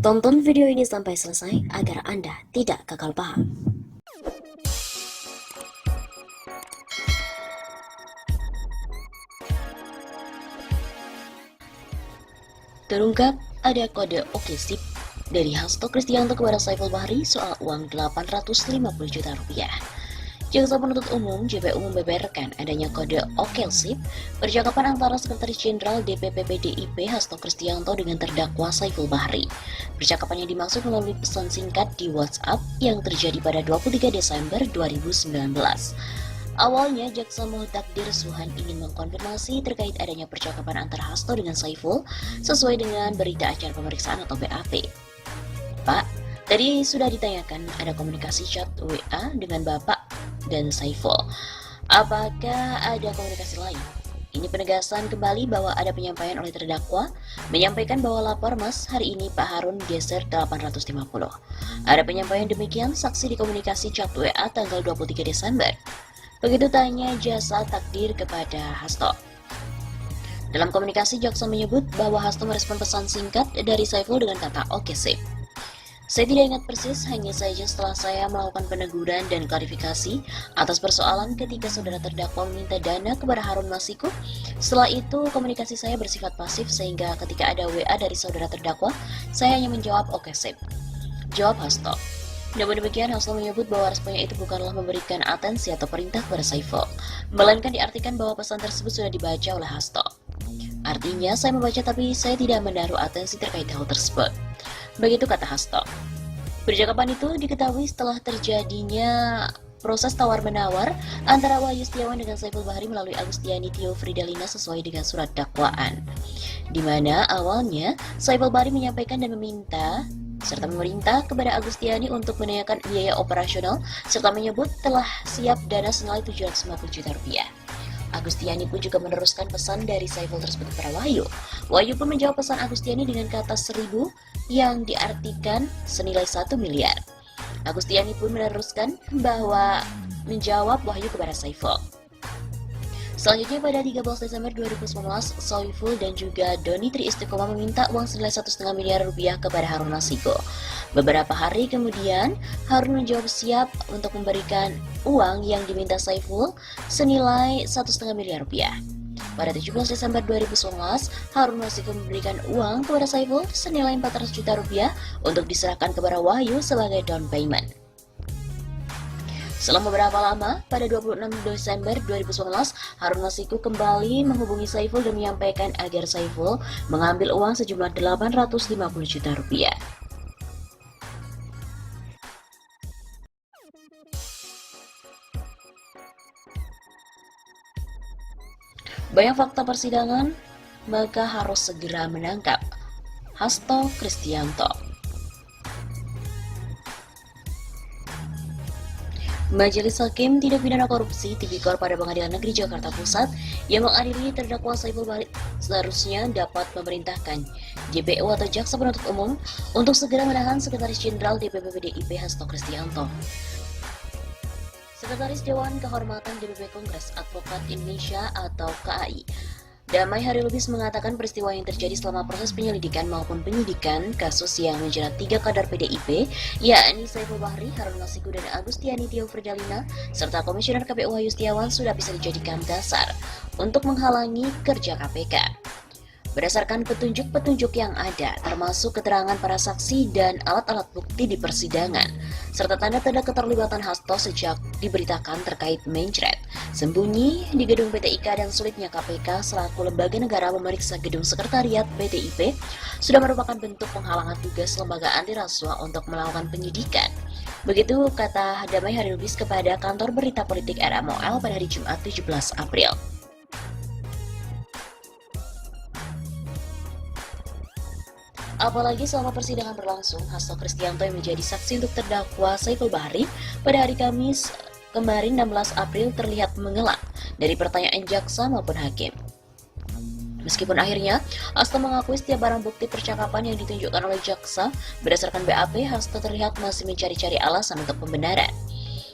Tonton video ini sampai selesai agar Anda tidak gagal paham. Terungkap ada kode oke sip dari Hasto Kristianto kepada Saiful Bahri soal uang 850 juta rupiah. Jaksa penuntut umum JPU membeberkan adanya kode oke sip percakapan antara Sekretaris Jenderal DPP PDIP Hasto Kristianto dengan terdakwa Saiful Bahri. Percakapan yang dimaksud melalui pesan singkat di WhatsApp yang terjadi pada 23 Desember 2019. Awalnya, Jaksa Muhammad Takdir Suhan ingin mengkonfirmasi terkait adanya percakapan antara Hasto dengan Saiful sesuai dengan berita acara pemeriksaan atau BAP. Pak, tadi sudah ditanyakan ada komunikasi chat WA dengan Bapak dan Saiful. Apakah ada komunikasi lain? Ini penegasan kembali bahwa ada penyampaian oleh terdakwa menyampaikan bahwa lapor Mas hari ini Pak Harun geser 850. Ada penyampaian demikian saksi di komunikasi chat WA tanggal 23 Desember. Begitu tanya Jasa Takdir kepada Hasto. Dalam komunikasi, Jaksa menyebut bahwa Hasto merespon pesan singkat dari Saiful dengan kata oke sip. Saya tidak ingat persis, hanya saja setelah saya melakukan peneguran dan klarifikasi atas persoalan ketika saudara terdakwa meminta dana kepada Harun Masiku. Setelah itu, komunikasi saya bersifat pasif sehingga ketika ada WA dari saudara terdakwa, saya hanya menjawab oke sip. Jawab Hasto. Namun demikian, Hasto menyebut bahwa responnya itu bukanlah memberikan atensi atau perintah kepada Saiful, melainkan diartikan bahwa pesan tersebut sudah dibaca oleh Hasto. Artinya, saya membaca tapi saya tidak menaruh atensi terkait hal tersebut. Begitu kata Hasto. Percakapan itu diketahui setelah terjadinya proses tawar-menawar antara Wahyu Setiawan dengan Saiful Bahri melalui Agustiani Tio Fridalina sesuai dengan surat dakwaan, di mana awalnya Saiful Bahri menyampaikan dan meminta serta memerintah kepada Agustiani untuk menanyakan biaya operasional serta menyebut telah siap dana senilai 750 juta rupiah. Agustiani pun juga meneruskan pesan dari Saiful tersebut kepada Wahyu. Wahyu pun menjawab pesan Agustiani dengan kata 1000 yang diartikan senilai 1 miliar. Agustiani pun meneruskan bahwa menjawab Wahyu kepada Saiful. Selanjutnya pada 13 Desember 2019, Saiful dan juga Doni Tri Istiqomah meminta uang senilai 1,5 miliar rupiah kepada Harun Masiku. Beberapa hari kemudian, Harun menjawab siap untuk memberikan uang yang diminta Saiful senilai 1,5 miliar rupiah. Pada 17 Desember 2019, Harun Masiku memberikan uang kepada Saiful senilai 400 juta rupiah untuk diserahkan kepada Wahyu sebagai down payment. Selama beberapa lama, pada 26 Desember 2019, Harun Masiku kembali menghubungi Saiful dan menyampaikan agar Saiful mengambil uang sejumlah 850 juta rupiah. Banyak fakta persidangan, maka harus segera menangkap Hasto Kristianto. Majelis Hakim Tindak Pidana Korupsi Tipikor pada Pengadilan Negeri Jakarta Pusat yang mengadili terdakwa Saiful Bahri seharusnya dapat memerintahkan JPU atau Jaksa Penuntut Umum untuk segera menahan Sekretaris Jenderal DPP PDIP Hasto Kristianto. Sekretaris Dewan Kehormatan DPP Kongres Advokat Indonesia atau KAI, Damai Hari Lubis mengatakan peristiwa yang terjadi selama proses penyelidikan maupun penyidikan kasus yang menjerat 3 kader PDIP, yakni Saiful Bahri, Harun Masiku, dan Agustiani Tio Fridalina, serta Komisioner KPU Wahyu Setiawan sudah bisa dijadikan dasar untuk menghalangi kerja KPK. Berdasarkan petunjuk-petunjuk yang ada, termasuk keterangan para saksi dan alat-alat bukti di persidangan, serta tanda-tanda keterlibatan Hasto sejak diberitakan terkait mencret, sembunyi di gedung PT IKA dan sulitnya KPK selaku lembaga negara memeriksa gedung sekretariat PDIP, sudah merupakan bentuk penghalangan tugas lembaga anti rasuah untuk melakukan penyidikan. Begitu kata Damai Hari Lubis kepada kantor berita politik RMOL pada hari Jumat 17 April. Apalagi selama persidangan berlangsung, Hasto Kristianto yang menjadi saksi untuk terdakwa Saiful Bahri pada hari Kamis kemarin 16 April terlihat mengelak dari pertanyaan jaksa maupun hakim. Meskipun akhirnya, Hasto mengakui setiap barang bukti percakapan yang ditunjukkan oleh jaksa berdasarkan BAP, Hasto terlihat masih mencari-cari alasan untuk pembenaran.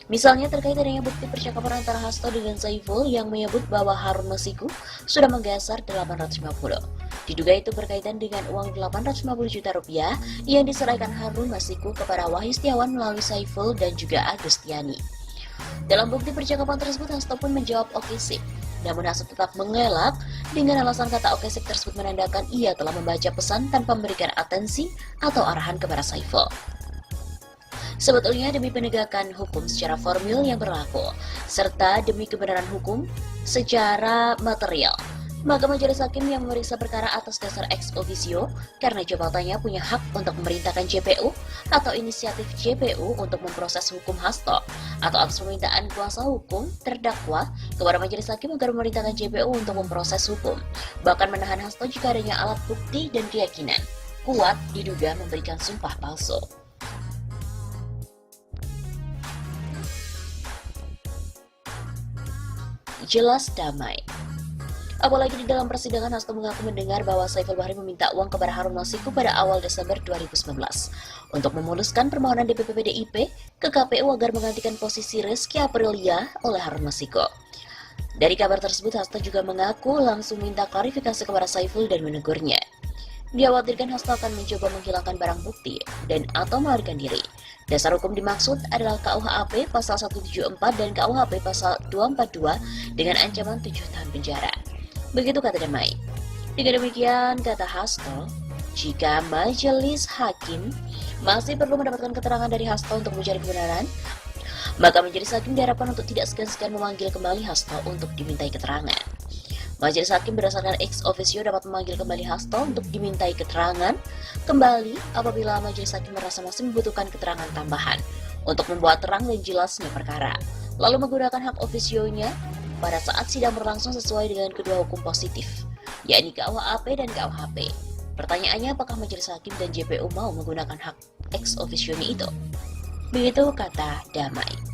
Misalnya terkait adanya bukti percakapan antara Hasto dengan Saiful yang menyebut bahwa Harun Masiku sudah menggeser 850. Diduga itu berkaitan dengan uang 850 juta rupiah yang diserahkan Harun Masiku kepada Wahyu Setiawan melalui Saiful dan juga Agustiani. Dalam bukti percakapan tersebut, Hasto pun menjawab oke sip. Namun Hasto tetap mengelak dengan alasan kata oke sip tersebut menandakan ia telah membaca pesan tanpa memberikan atensi atau arahan kepada Saiful. Sebetulnya demi penegakan hukum secara formil yang berlaku, serta demi kebenaran hukum secara material, maka majelis hakim yang memeriksa perkara atas dasar ex officio karena jabatannya punya hak untuk memerintahkan JPU atau inisiatif JPU untuk memproses hukum Hasto atau atas permintaan kuasa hukum terdakwa kepada majelis hakim agar memerintahkan JPU untuk memproses hukum, bahkan menahan Hasto jika adanya alat bukti dan keyakinan kuat diduga memberikan sumpah palsu. Jelas damai. Apalagi di dalam persidangan, Hasto mengaku mendengar bahwa Saiful Bahri meminta uang kepada Harun Masiku pada awal Desember 2019 untuk memuluskan permohonan DPP PDIP ke KPU agar menggantikan posisi Rizky Aprilia oleh Harun Masiku. Dari kabar tersebut, Hasto juga mengaku langsung minta klarifikasi kepada Saiful dan menegurnya. Dikhawatirkan Hasto akan mencoba menghilangkan barang bukti dan atau melarikan diri. Dasar hukum dimaksud adalah KUHP pasal 174 dan KUHP pasal 242 dengan ancaman 7 tahun penjara. Begitu kata Damai. Dengan demikian, kata Hasto, jika majelis hakim masih perlu mendapatkan keterangan dari Hasto untuk mencari kebenaran, maka majelis hakim diharapkan untuk tidak segan-segan memanggil kembali Hasto untuk dimintai keterangan. Majelis hakim berdasarkan ex officio dapat memanggil kembali Hasto untuk dimintai keterangan kembali apabila majelis hakim merasa masih membutuhkan keterangan tambahan untuk membuat terang dan jelasnya perkara, lalu menggunakan hak ofisionya pada saat sidang berlangsung sesuai dengan kedua hukum positif, yakni KUHP dan KUHP. Pertanyaannya, apakah majelis hakim dan JPU mau menggunakan hak ex officio-nya itu? Begitu kata Damai.